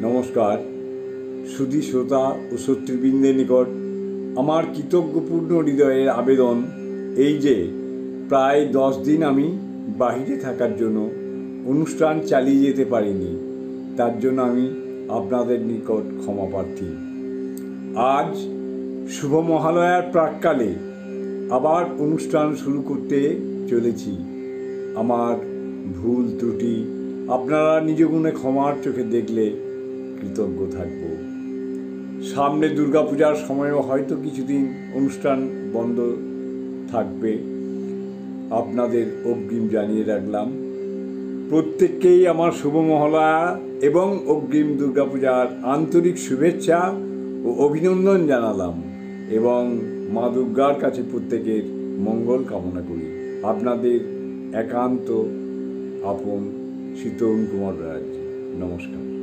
নমস্কার সুধী শ্রোতা ও শত্রুবৃন্দের নিকট আমার কৃতজ্ঞপূর্ণ হৃদয়ের আবেদন এই যে প্রায় 10 দিন আমি বাহিরে থাকার জন্য অনুষ্ঠান চালিয়ে যেতে পারিনি। তার জন্য আমি আপনাদের নিকট ক্ষমা প্রার্থী। আজ শুভ মহালয়ার প্রাক্কালে আবার অনুষ্ঠান শুরু করতে চলেছি। আমার ভুল ত্রুটি আপনারা নিজ গুণে ক্ষমার চোখে দেখলে কৃতজ্ঞ থাকব। সামনে দুর্গাপূজার সময়ও হয়তো কিছুদিন অনুষ্ঠান বন্ধ থাকবে, আপনাদের অগ্রিম জানিয়ে রাখলাম। প্রত্যেককেই আমার শুভ মহালয়া এবং অগ্রিম দুর্গাপূজার আন্তরিক শুভেচ্ছা ও অভিনন্দন জানালাম এবং মা দুর্গার কাছে প্রত্যেকের মঙ্গল কামনা করি। আপনাদের একান্ত আপন শীতল কুমার ব্যানার্জি। নমস্কার।